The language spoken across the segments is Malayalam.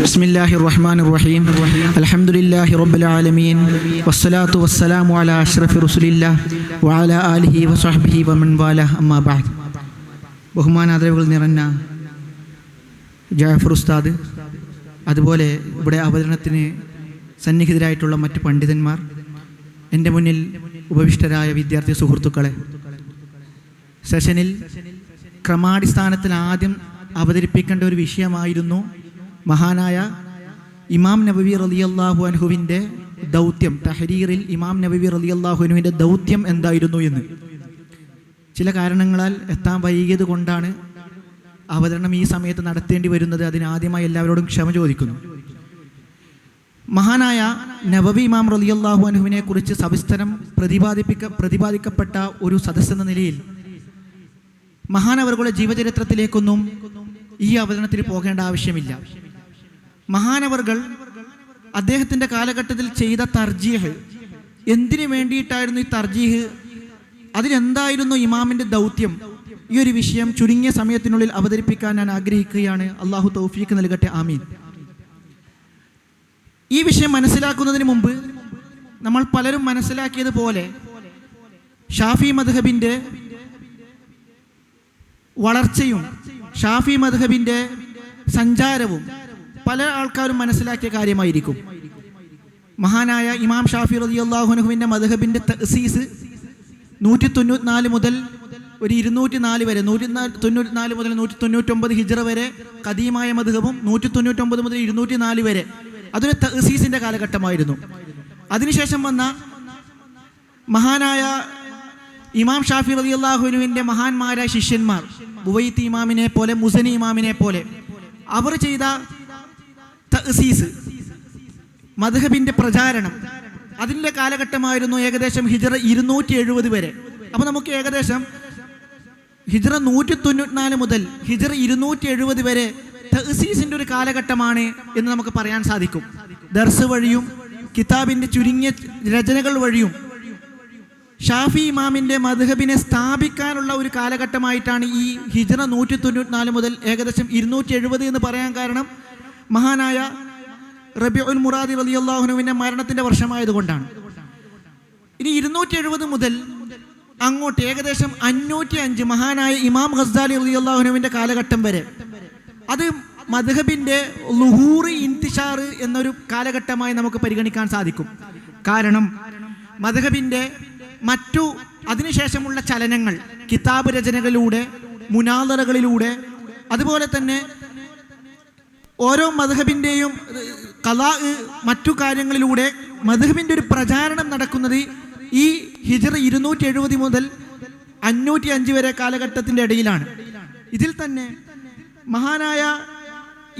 ബിസ്മില്ലാഹിർ റഹ്മാനിർ റഹീം അൽഹംദുലില്ലാഹി റബ്ബിൽ ആലമീൻ വസ്സലാത്തു വസ്സലാമു അലാ അഷ്റഫി റസൂലില്ലാഹി വഅലാ ആലിഹി വസഹ്ബിഹി വമൻ വാലാ അമ്മാ ബഅദ്. ബഹുമാനാദരവുകൾ നിറഞ്ഞ ജാഫർ ഉസ്താദ്, അതുപോലെ ഇവിടെ അവതരണത്തിന് സന്നിഹിതരായിട്ടുള്ള മറ്റ് പണ്ഡിതന്മാർ, എൻ്റെ മുന്നിൽ ഉപവിഷ്ടരായ വിദ്യാർത്ഥി സുഹൃത്തുക്കളെ, സെഷനിൽ ക്രമാടിസ്ഥാനത്തിൽ ആദ്യം അവതരിപ്പിക്കേണ്ട ഒരു വിഷയമായിരുന്നു മഹാനായ ഇമാം നബവി റളിയല്ലാഹു അൻഹുവിൻ്റെ ദൗത്യം. തഹരീറിൽ ഇമാം നബവി റളിയല്ലാഹു അൻഹുവിൻ്റെ ദൗത്യം എന്തായിരുന്നു എന്ന്. ചില കാരണങ്ങളാൽ എത്താൻ വൈകിയത് കൊണ്ടാണ് അവതരണം ഈ സമയത്ത് നടത്തേണ്ടി വരുന്നത്. അതിനാദ്യമായി എല്ലാവരോടും ക്ഷമ ചോദിക്കുന്നു. മഹാനായ നബവി ഇമാം റളിയല്ലാഹു അൻഹുവിനെ കുറിച്ച് സവിസ്തരം പ്രതിപാദിക്കപ്പെട്ട ഒരു സദസ്സെന്ന നിലയിൽ മഹാനവറുകളുടെ ജീവചരിത്രത്തിലേക്കൊന്നും ഈ അവതരണത്തിൽ പോകേണ്ട ആവശ്യമില്ല. മഹാനവറുകൾ അദ്ദേഹത്തിൻ്റെ കാലഘട്ടത്തിൽ ചെയ്ത തർജീഹ്, എന്തിനു വേണ്ടിയിട്ടായിരുന്നു ഈ തർജീഹ്, അതിലെന്തായിരുന്നു ഇമാമിൻ്റെ ദൗത്യം, ഈ ഒരു വിഷയം ചുരുങ്ങിയ സമയത്തിനുള്ളിൽ അവതരിപ്പിക്കാൻ ഞാൻ ആഗ്രഹിക്കുകയാണ്. അള്ളാഹു തൗഫീഖ് നൽകട്ടെ, ആമീൻ. ഈ വിഷയം മനസ്സിലാക്കുന്നതിന് മുമ്പ് നമ്മൾ പലരും മനസ്സിലാക്കിയതുപോലെ ഷാഫി മദ്ഹബിൻ്റെ വളർച്ചയും ഷാഫി മദ്ഹബിൻ്റെ സഞ്ചാരവും പല ആൾക്കാരും മനസ്സിലാക്കിയ കാര്യമായിരിക്കും. മഹാനായ ഇമാം ഷാഫി റളിയല്ലാഹു അൻഹുവിൻ്റെ മദ്ഹബിൻ്റെ തഅസീസ് 194 മുതൽ ഒരു 204 വരെ, 194 മുതൽ 199 ഹിജ്റ വരെ ഖദീമായ മദ്ഹബും 199 മുതൽ 204 വരെ അതൊരു തഅസീസിൻ്റെ കാലഘട്ടമായിരുന്നു. അതിനുശേഷം വന്ന മഹാനായ ഇമാം ഷാഫി റളിയല്ലാഹു അൻഹുവിൻ്റെ മഹാന്മാരായ ശിഷ്യന്മാർ, ബുവൈത്തി ഇമാമിനെ പോലെ, മുസനി ഇമാമിനെ പോലെ, അവർ ചെയ്ത തഅസീസ്, മദ്ഹബിൻ്റെ പ്രചാരണം, അതിൻ്റെ കാലഘട്ടമായിരുന്നു ഏകദേശം ഹിജ്റ 270 വരെ. അപ്പോൾ നമുക്ക് ഏകദേശം ഹിജ്റ 194 മുതൽ ഹിജ്റ 270 വരെ തഅസീസിൻ്റെ ഒരു കാലഘട്ടമാണ് എന്ന് നമുക്ക് പറയാൻ സാധിക്കും. ദർസ് വഴിയും കിതാബിൻ്റെ ചുരുങ്ങിയ രചനകൾ വഴിയും ഷാഫി ഇമാമിൻ്റെ മദ്ഹബിനെ സ്ഥാപിക്കാനുള്ള ഒരു കാലഘട്ടമായിട്ടാണ് ഈ ഹിജ്റ 194 മുതൽ ഏകദേശം 270 എന്ന് പറയാൻ കാരണം മഹാനായ റബീഉൽ മുറാദി റളിയല്ലാഹു അൻഹുവിൻ്റെ മരണത്തിൻ്റെ വർഷമായതുകൊണ്ടാണ്. ഇനി 270 മുതൽ അങ്ങോട്ട് ഏകദേശം 505 മഹാനായ ഇമാം ഗസ്സാലി റളിയല്ലാഹു അൻഹുവിൻ്റെ കാലഘട്ടം വരെ, അത് മദ്ഹബിൻ്റെ ളുഹൂർ ഇന്തിഷാർ എന്നൊരു കാലഘട്ടമായി നമുക്ക് പരിഗണിക്കാൻ സാധിക്കും. കാരണം മദ്ഹബിൻ്റെ മറ്റു അതിനുശേഷമുള്ള ചലനങ്ങൾ കിതാബ് രചനകളിലൂടെ, മുനാദറകളിലൂടെ, അതുപോലെ തന്നെ ഓരോ മദ്ഹബിൻ്റെയും ഖലാ മറ്റു കാര്യങ്ങളിലൂടെ മദ്ഹബിൻ്റെ ഒരു പ്രചാരണം നടക്കുന്നത് ഈ ഹിജ്റ 270 മുതൽ 505 വരെ കാലഘട്ടത്തിൻ്റെ ഇടയിലാണ്. ഇതിൽ തന്നെ മഹാനായ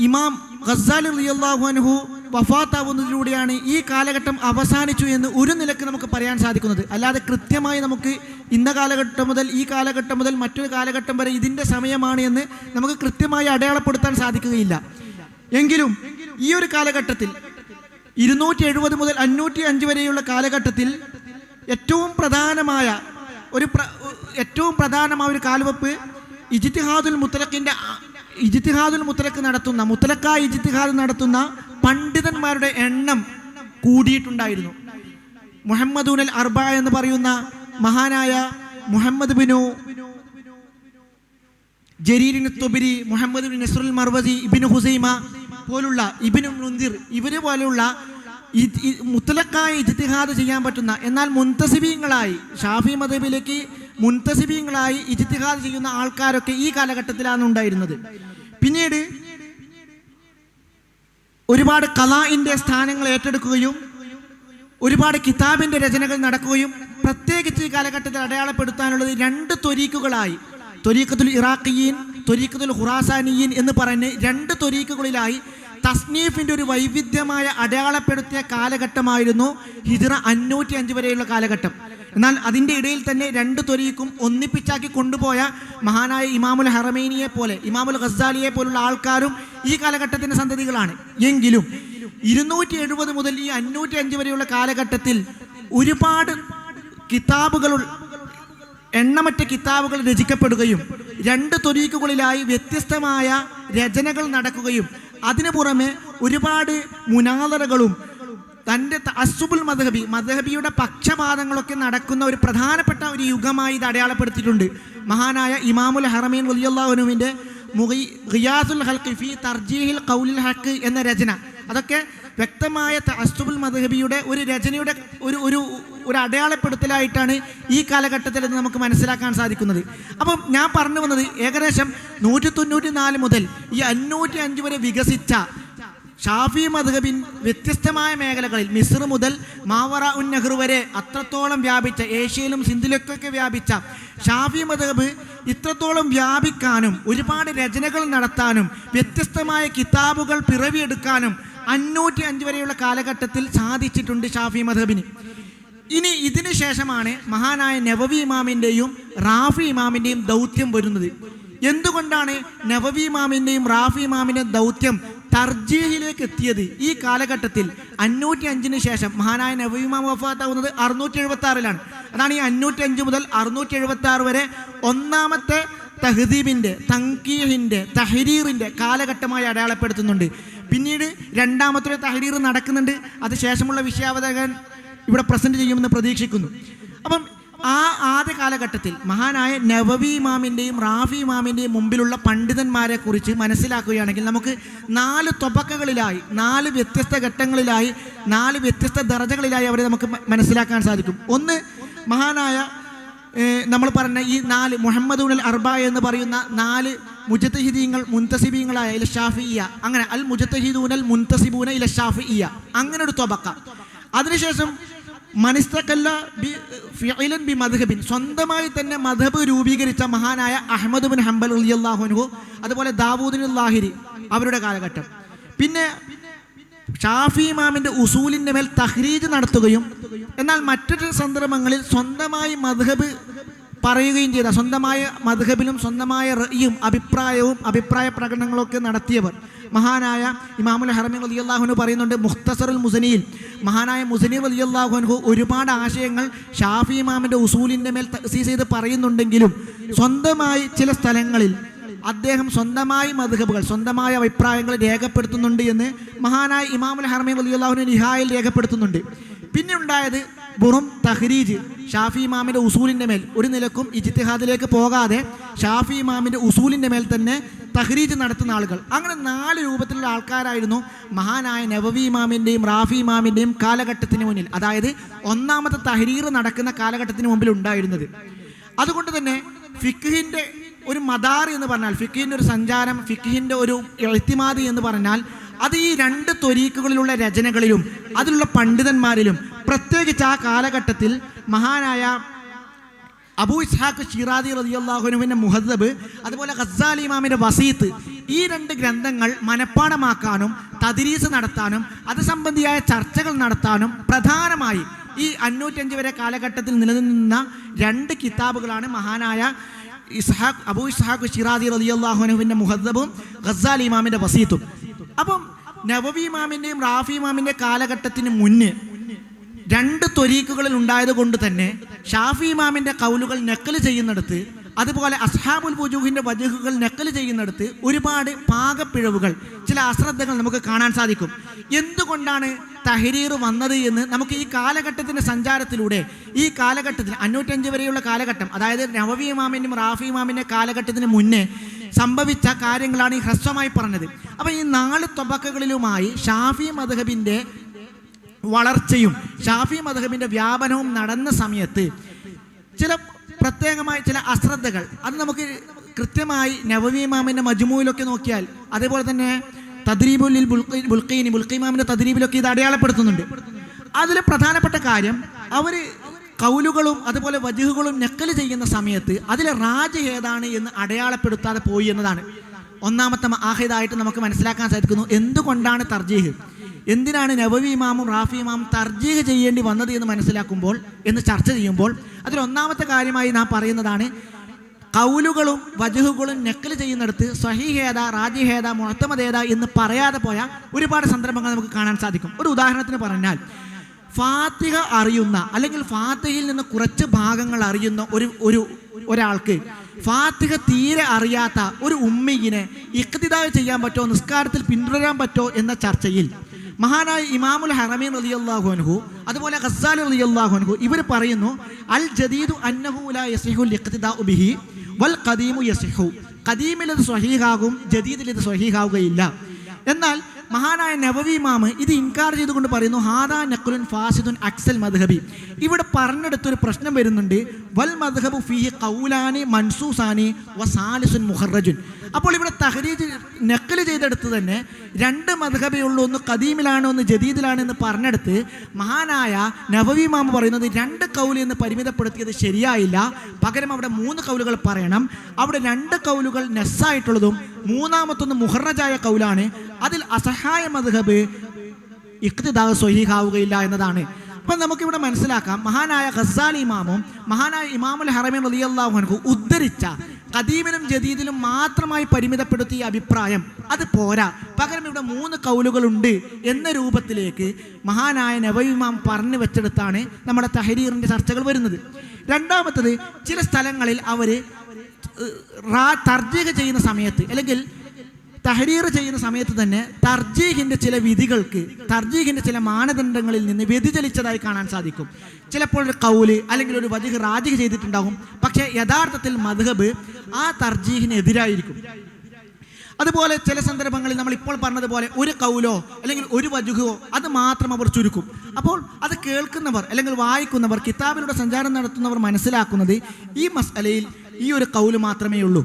ഇമാം ഗസ്സാലി റളിയല്ലാഹു അൻഹു വഫാത്താവുന്നതിലൂടെയാണ് ഈ കാലഘട്ടം അവസാനിച്ചു എന്ന് ഒരു നിലക്ക് നമുക്ക് പറയാൻ സാധിക്കുന്നത്. അല്ലാതെ കൃത്യമായി നമുക്ക് ഇന്ന കാലഘട്ടം മുതൽ ഈ കാലഘട്ടം മുതൽ മറ്റൊരു കാലഘട്ടം വരെ ഇതിൻ്റെ സമയമാണ് എന്ന് നമുക്ക് കൃത്യമായി അടയാളപ്പെടുത്താൻ സാധിക്കുകയില്ല. എങ്കിലും ഈ ഒരു കാലഘട്ടത്തിൽ 270 മുതൽ 505 വരെയുള്ള കാലഘട്ടത്തിൽ ഏറ്റവും പ്രധാനമായ ഒരു കാൽവെപ്പ് ഇജ്തിഹാദുൽ മുത്തലഖ് നടത്തുന്ന, മുത്തലഖായ ഇജ്തിഹാദ് നടത്തുന്ന പണ്ഡിതന്മാരുടെ എണ്ണം കൂടിയിട്ടുണ്ടായിരുന്നു. മുഹമ്മദുൽ അർബ എന്ന് പറയുന്ന മഹാനായ മുഹമ്മദ് ബിനു ജരീരിൻ തുബരി, മുഹമ്മദ് ബിൻ നസ്റുൽ മർവസി, ഇബ്നു ഹുസൈമ പോലുള്ള, ഇബ്നു മുൻദിർ, ഇവരെ പോലെയുള്ള മുത്തലഖായ ഇജ്തിഹാദ് ചെയ്യാൻ പറ്റുന്ന, എന്നാൽ മുൻതസിബീങ്ങളായി ഷാഫി മദ്ഹബിലേക്ക് മുൻതസിബീങ്ങളായി ഇജ്തിഹാദ് ചെയ്യുന്ന ആൾക്കാരൊക്കെ ഈ കാലഘട്ടത്തിലാണ് ഉണ്ടായിരുന്നത്. പിന്നീട് ഒരുപാട് ഖലാഇൻ്റെ സ്ഥാനങ്ങൾ ഏറ്റെടുക്കുകയും ഒരുപാട് കിതാബിൻ്റെ രചനകൾ നടക്കുകയും, പ്രത്യേകിച്ച് ഈ കാലഘട്ടത്തിൽ അടയാളപ്പെടുത്താനുള്ളത് 2 ത്വരീഖുകളായി, ത്വരീഖത്തുൽ ഇറാഖിയീൻ, ത്വരീഖത്തുൽ ഖുറാസാനിയീൻ എന്ന് പറഞ്ഞ് 2 ത്വരീഖുകളിലായി തസ്നീഫിൻ്റെ ഒരു വൈവിധ്യമായ അടയാളപ്പെടുത്തിയ കാലഘട്ടമായിരുന്നു ഹിജ്റ 505 വരെയുള്ള കാലഘട്ടം. എന്നാൽ അതിൻ്റെ ഇടയിൽ തന്നെ 2 ത്വരീഖും ഒന്നിപ്പിച്ചാക്കി കൊണ്ടുപോയ മഹാനായ ഇമാമുൽ ഹറമൈനിയെ പോലെ, ഇമാമുൽ ഗസ്സാലിയെ പോലുള്ള ആൾക്കാരും ഈ കാലഘട്ടത്തിൻ്റെ സന്തതികളാണ്. എങ്കിലും 270 മുതൽ ഈ 505 വരെയുള്ള കാലഘട്ടത്തിൽ ഒരുപാട് കിതാബുകൾ, എണ്ണമറ്റ കിതാബുകൾ രചിക്കപ്പെടുകയും 2 ത്വരീഖുകളിലായി വ്യത്യസ്തമായ രചനകൾ നടക്കുകയും അതിനു പുറമെ ഒരുപാട് മുനാദറകളും തൻ്റെ തഅസ്സുബുൽ മദ്ഹബിയുടെ പക്ഷപാതങ്ങളൊക്കെ നടക്കുന്ന ഒരു പ്രധാനപ്പെട്ട ഒരു യുഗമായി ഇത് അടയാളപ്പെടുത്തിയിട്ടുണ്ട്. മഹാനായ ഇമാമുൽ ഹറമൈൻ റളിയല്ലാഹു അൻഹുവിൻ്റെ ഗിയാസുൽ ഹൽഖി ഫീ തർജീഹിൽ ഖൗലിൽ ഹഖ് എന്ന രചന, അതൊക്കെ വ്യക്തമായ തഅസ്സുബുൽ മദ്ഹബിയുടെ ഒരു രചനയുടെ ഒരു അടയാളപ്പെടുത്തലായിട്ടാണ് ഈ കാലഘട്ടത്തിൽ നിന്ന് നമുക്ക് മനസ്സിലാക്കാൻ സാധിക്കുന്നത്. അപ്പം ഞാൻ പറഞ്ഞു വന്നത് ഏകദേശം 194 മുതൽ ഈ 505 വരെ വികസിച്ച ഷാഫി മദ്ഹബിൻ വ്യത്യസ്തമായ മേഖലകളിൽ മിസ്ർ മുതൽ മാവറ ഉൻ നെഹ്ർ വരെ അത്രത്തോളം വ്യാപിച്ച, ഏഷ്യയിലും സിന്ധിലൊക്കെ വ്യാപിച്ച ഷാഫി മദ്ഹബ് ഇത്രത്തോളം വ്യാപിക്കാനും ഒരുപാട് രചനകൾ നടത്താനും വ്യത്യസ്തമായ കിതാബുകൾ പിറവിയെടുക്കാനും 505 വരെയുള്ള കാലഘട്ടത്തിൽ സാധിച്ചിട്ടുണ്ട് ഷാഫി മദ്ഹബിന്. ഇനി ഇതിനു ശേഷമാണ് മഹാനായ നവവി ഇമാമിൻ്റെയും റാഫി ഇമാമിൻ്റെയും ദൗത്യം വരുന്നത്. എന്തുകൊണ്ടാണ് നവവി ഇമാമിൻ്റെയും റാഫി ഇമാമിൻ്റെയും ദൗത്യം തർജീഹിലേക്ക് എത്തിയത്? ഈ കാലഘട്ടത്തിൽ 505 ശേഷം മഹാനായ നവവി ഇമാം വഫാത്താവുന്നത് 676-ലാണ്. അതാണ് ഈ 505 മുതൽ 676 വരെ ഒന്നാമത്തെ തഹ്ദീബിൻ്റെ, തൻഖീഹിൻ്റെ, തഹ്രീറിൻ്റെ കാലഘട്ടമായി അടയാളപ്പെടുത്തുന്നുണ്ട്. പിന്നീട് രണ്ടാമത്തെ തഹ്രീർ നടക്കുന്നുണ്ട്. അത് ശേഷമുള്ള വിഷയാവതകൻ ഇവിടെ പ്രസൻറ്റ് ചെയ്യുമെന്ന് പ്രതീക്ഷിക്കുന്നു. അപ്പം ആ ആദ്യ കാലഘട്ടത്തിൽ മഹാനായ നവവി ഇമാമിൻ്റെയും റാഫി ഇമാമിൻ്റെയും മുമ്പിലുള്ള പണ്ഡിതന്മാരെ കുറിച്ച് മനസ്സിലാക്കുകയാണെങ്കിൽ നമുക്ക് 4 തൊബക്കകളിലായി, 4 വ്യത്യസ്ത ഘട്ടങ്ങളിലായി, 4 വ്യത്യസ്ത ദറജകളിലായി അവരെ നമുക്ക് മനസ്സിലാക്കാൻ സാധിക്കും. ഒന്ന്, മഹാനായ നമ്മൾ പറഞ്ഞ ഈ 4 മുഹമ്മദുൽ അർബ എന്ന് പറയുന്ന 4 മുജ്തഹിദീങ്ങൾ മുൻതസിബീങ്ങളായ ഇല ഷാഫിയ്യ, അങ്ങനെ അൽ മുജ്തഹിദൂനൽ മുൻതസിബൂന ഇല ഷാഫിയ്യ, അങ്ങനെ ഒരു തൊബക്ക. അതിനുശേഷം മനിസ്തഖല്ല ഫിഇലൻ ബി മദ്ഹബിൻ, സ്വന്തമായി തന്നെ മദ്ഹബ് രൂപീകരിച്ച മഹാനായ അഹ്മദ് ബിൻ ഹംബൽ റളിയല്ലാഹു അൻഹു, അതുപോലെ ദാവൂദ് ലാഹിരി അവരുടെ കാലഘട്ടം. പിന്നെ ഷാഫി ഇമാമിൻ്റെ ഉസൂലിൻ്റെ മേൽ തഹ്രീജ് നടത്തുകയും എന്നാൽ മറ്റൊരു സന്ദർഭങ്ങളിൽ സ്വന്തമായി മദ്ഹബ് പറയുകയും ചെയ്ത, സ്വന്തമായ മദ്ഹബിലും സ്വന്തമായ റഅയും അഭിപ്രായ പ്രകടനങ്ങളൊക്കെ നടത്തിയവർ മഹാനായ ഇമാമുൽ ഹറമൈൻ റളിയല്ലാഹു അൻഹു പറയുന്നുണ്ട്. മുഖ്തസറുൽ മുസനിയിൽ മഹാനായ മുസനി റളിയല്ലാഹു അൻഹു ഒരുപാട് ആശയങ്ങൾ ഷാഫി ഇമാമിൻ്റെ ഉസൂലിൻ്റെ മേൽ തഅസീസ് ചെയ്ത് പറയുന്നുണ്ടെങ്കിലും സ്വന്തമായി ചില സ്ഥലങ്ങളിൽ അദ്ദേഹം സ്വന്തമായി മദ്ഹബുകൾ, സ്വന്തമായ അഭിപ്രായങ്ങൾ രേഖപ്പെടുത്തുന്നുണ്ട് എന്ന് മഹാനായ ഇമാമുൽ ഹറമൈൻ റളിയല്ലാഹു അൻഹു നിഹായിൽ രേഖപ്പെടുത്തുന്നുണ്ട്. പിന്നെ ഉണ്ടായത് വെറും തഹ്രീജ്, ഷാഫി ഇമാമിൻ്റെ ഉസൂലിൻ്റെ മേൽ ഒരു നിലക്കും ഇജ്തിഹാദിലേക്ക് പോകാതെ ഷാഫി ഇമാമിൻ്റെ ഉസൂലിൻ്റെ മേൽ തന്നെ തഹ്രീജ് നടത്തുന്ന ആളുകൾ. അങ്ങനെ 4 രൂപത്തിലുള്ള ആൾക്കാരായിരുന്നു മഹാനായ നവവി ഇമാമിൻ്റെയും റാഫി ഇമാമിൻ്റെയും കാലഘട്ടത്തിന് മുന്നിൽ, അതായത് ഒന്നാമത്തെ തഹ്രീർ നടക്കുന്ന കാലഘട്ടത്തിന് മുമ്പിൽ ഉണ്ടായിരുന്നത്. അതുകൊണ്ട് തന്നെ ഫിഖ്ഹിൻ്റെ ഒരു മദാർ എന്ന് പറഞ്ഞാൽ, ഫിഖ്ഹിൻ്റെ ഒരു സഞ്ചാരം, ഫിഖ്ഹിൻ്റെ ഒരു ഇഅ്തിമാദ് എന്ന് പറഞ്ഞാൽ അത് ഈ 2 ത്വരീഖുകളിലുള്ള രചനകളിലും അതിലുള്ള പണ്ഡിതന്മാരിലും, പ്രത്യേകിച്ച് ആ കാലഘട്ടത്തിൽ മഹാനായ അബൂ ഇസ്ഹാഖ് ഷിറാദി റളിയല്ലാഹു അൻഹുവിൻ്റെ മുഹദ്ദബ്, അതുപോലെ ഗസ്സാലി ഇമാമിൻ്റെ വസീത്ത്, ഈ 2 ഗ്രന്ഥങ്ങൾ മനഃപ്പാഠമാക്കാനും തദ്രീസ് നടത്താനും അത് സംബന്ധിയായ ചർച്ചകൾ നടത്താനും പ്രധാനമായി ഈ 505 വരെ കാലഘട്ടത്തിൽ നിലനിന്ന 2 കിതാബുകളാണ് മഹാനായ അബൂ ഇസ്ഹാഖ് ഷിറാദി റളിയല്ലാഹു അൻഹുവിൻ്റെ മുഹദ്ദബും ഗസ്സാലി ഇമാമിൻ്റെ വസീത്തും. അപ്പം നവവി ഇമാമിൻ്റെയും റാഫി ഇമാമിൻ്റെ കാലഘട്ടത്തിന് മുന്നേ 2 ത്വരീഖുകളിൽ ഉണ്ടായത് കൊണ്ട് തന്നെ ഷാഫി ഇമാമിൻ്റെ കൗലുകൾ നക്കൽ ചെയ്യുന്നിടത്ത്, അതുപോലെ അസ്ഹാബുൽ വുജൂഹിൻ്റെ വജഹുകൾ നക്കൽ ചെയ്യുന്നിടത്ത് ഒരുപാട് പാകപ്പിഴവുകൾ, ചില അശ്രദ്ധകൾ നമുക്ക് കാണാൻ സാധിക്കും. എന്തുകൊണ്ടാണ് തഹ്രീർ വന്നത് എന്ന് നമുക്ക് ഈ കാലഘട്ടത്തിൻ്റെ സഞ്ചാരത്തിലൂടെ, ഈ കാലഘട്ടത്തിൽ 505 വരെയുള്ള കാലഘട്ടം, അതായത് നവവി ഇമാമിൻ്റെയും റാഫി ഇമാമിൻ്റെ കാലഘട്ടത്തിന് മുന്നേ സംഭവിച്ച കാര്യങ്ങളാണ് ഈ ഹ്രസ്വമായി പറഞ്ഞത്. അപ്പോൾ ഈ 4 തൊബക്കകളിലുമായി ഷാഫി മദ്ഹബിൻ്റെ വളർച്ചയും ഷാഫി മദ്ഹബിൻ്റെ വ്യാപനവും നടന്ന സമയത്ത് ചില പ്രത്യേകമായ ചില അശ്രദ്ധകൾ, അത് നമുക്ക് കൃത്യമായി നവവി ഇമാമിൻ്റെ മജ്മൂയിലൊക്കെ നോക്കിയാൽ, അതേപോലെ തന്നെ തദ്രീബുൽ ബുൽഖീനി ഇമാമിൻ്റെ തദ്രീബിലൊക്കെ ഇത് അടയാളപ്പെടുത്തുന്നുണ്ട്. അതിൽ പ്രധാനപ്പെട്ട കാര്യം, അവർ കൗലുകളും അതുപോലെ വജുഹുകളും നക്കൽ ചെയ്യുന്ന സമയത്ത് അതിലെ റാജ് ഏതാണ് എന്ന് അടയാളപ്പെടുത്താതെ പോയി എന്നതാണ് ഒന്നാമത്തെ ആഹിദായിട്ട് നമുക്ക് മനസ്സിലാക്കാൻ സാധിക്കുന്നു. എന്തുകൊണ്ടാണ് തർജീഹ്, എന്തിനാണ് നവവി ഇമാമും റാഫി ഇമാമും തർജീഹ് ചെയ്യേണ്ടി വന്നത് എന്ന് മനസ്സിലാക്കുമ്പോൾ, എന്ന് ചർച്ച ചെയ്യുമ്പോൾ അതിലൊന്നാമത്തെ കാര്യമായി നാം പറയുന്നതാണ് കൗലുകളും വജുഹുകളും നക്കൽ ചെയ്യുന്നിടത്ത് സ്വഹീഹേദ, റാജിഹേദ, മുഅ്തമദേദ എന്ന് പറയാതെ പോയ ഒരുപാട് സന്ദർഭങ്ങൾ നമുക്ക് കാണാൻ സാധിക്കും. ഒരു ഉദാഹരണത്തിന് പറഞ്ഞാൽ, ഫാത്തിഹ അറിയുന്ന അല്ലെങ്കിൽ ഫാത്തിഹയിൽ നിന്ന് കുറച്ച് ഭാഗങ്ങൾ അറിയുന്ന ഒരാൾക്ക് ഫാത്തിഹ തീരെ അറിയാത്ത ഒരു ഉമ്മീനെ ഇഖ്തിദാ ചെയ്യാൻ പറ്റുമോ, നിസ്കാരത്തിൽ പിന്തുടരാൻ പറ്റുമോ എന്ന ചർച്ചയിൽ മഹാനായ ഇമാമുൽ ഹറമീൻ റളിയല്ലാഹു അൻഹു അതുപോലെ ഗസ്സാലി റളിയല്ലാഹു അൻഹു ഇവർ പറയുന്നു, അൽ ജദീദു അന്നഹു ലാ യസിഹുൽ ഇഖ്തിദാഉ ബിഹി വൽ ഖദീമു യസിഹു. ഖദീമിൽ ഇത് സ്വഹീഹാകും, ജദീദിൽ ഇത് സ്വഹീഹാവുകയില്ല. എന്നാൽ മഹാനായ നവവി ഇമാമ് ഇത് ഇൻകാർ ചെയ്തുകൊണ്ട് പറയുന്നു, ഹാദാ നഖ്ലുൻ ഫാസിദുൻ അക്സൽ മദ്ഹബി. ഇവിടെ പറഞ്ഞെടുത്തൊരു പ്രശ്നം വരുന്നുണ്ട്, വൽ മദ്ഹബു ഫീഹി ഖൗലാനി മൻസൂസാനി വസാലിസുൻ മുഖറജുൻ. അപ്പോൾ ഇവിടെ തഹ്രീജ് നഖ്ല് ചെയ്തെടുത്ത് തന്നെ രണ്ട് മദ്ഹബേ ഉള്ളൂ, ഒന്ന് ഖദീമിലാണ് ഒന്ന് ജദീദിലാണ് എന്ന് പറഞ്ഞെടുത്ത് മഹാനായ നവവി ഇമാമ് പറയുന്നത് രണ്ട് കൗല് എന്ന് പരിമിതപ്പെടുത്തിയത് ശരിയായില്ല, പകരം അവിടെ 3 കൗലുകൾ പറയണം. അവിടെ 2 കൗലുകൾ നെസ്സായിട്ടുള്ളതും മൂന്നാമത്തൊന്ന് മുഹറജായ കൗലാണ്. അതിൽ അസഹായ മദ്ഹബ് ഇഖ്തിദാ സ്വഹീഹാവുകയില്ല എന്നതാണ്. അപ്പം നമുക്കിവിടെ മനസ്സിലാക്കാം, മഹാനായ ഗസ്സാലി ഇമാമും മഹാനായ ഇമാമുൽ ഹറമീൻ റളിയല്ലാഹു അൻഹു ഉദ്ധരിച്ച ഖദീമിലും ജദീദിലും മാത്രമായി പരിമിതപ്പെടുത്തിയ അഭിപ്രായം അത് പോരാ, പകരം ഇവിടെ 3 കൗലുകളുണ്ട് എന്ന രൂപത്തിലേക്ക് മഹാനായ നവവി ഇമാം പറഞ്ഞു വെച്ചെടുത്താണ് നമ്മുടെ തഹരീറിൻ്റെ ചർച്ചകൾ വരുന്നത്. രണ്ടാമത്തത്, ചില സ്ഥലങ്ങളിൽ അവർ തർജീഹ് ചെയ്യുന്ന സമയത്ത് അല്ലെങ്കിൽ തഹരീർ ചെയ്യുന്ന സമയത്ത് തന്നെ തർജീഹിൻ്റെ ചില വിധികൾക്ക്, തർജീഹിൻ്റെ ചില മാനദണ്ഡങ്ങളിൽ നിന്ന് വ്യതിചലിച്ചതായി കാണാൻ സാധിക്കും. ചിലപ്പോൾ ഒരു കൗല് അല്ലെങ്കിൽ ഒരു വജ്ഹ് റാജിഹ് ചെയ്തിട്ടുണ്ടാകും, പക്ഷേ യഥാർത്ഥത്തിൽ മദ്ഹബ് ആ തർജീഹിന് എതിരായിരിക്കും. അതുപോലെ ചില സന്ദർഭങ്ങളിൽ നമ്മൾ ഇപ്പോൾ പറഞ്ഞതുപോലെ ഒരു കൗലോ അല്ലെങ്കിൽ ഒരു വജ്ഹോ അത് മാത്രം അവർ ചുരുക്കും. അപ്പോൾ അത് കേൾക്കുന്നവർ അല്ലെങ്കിൽ വായിക്കുന്നവർ, കിതാബിലൂടെ സഞ്ചാരം നടത്തുന്നവർ മനസ്സിലാക്കുന്നത് ഈ മസ്അലയിൽ ഈ ഒരു കൗല് മാത്രമേ ഉള്ളൂ,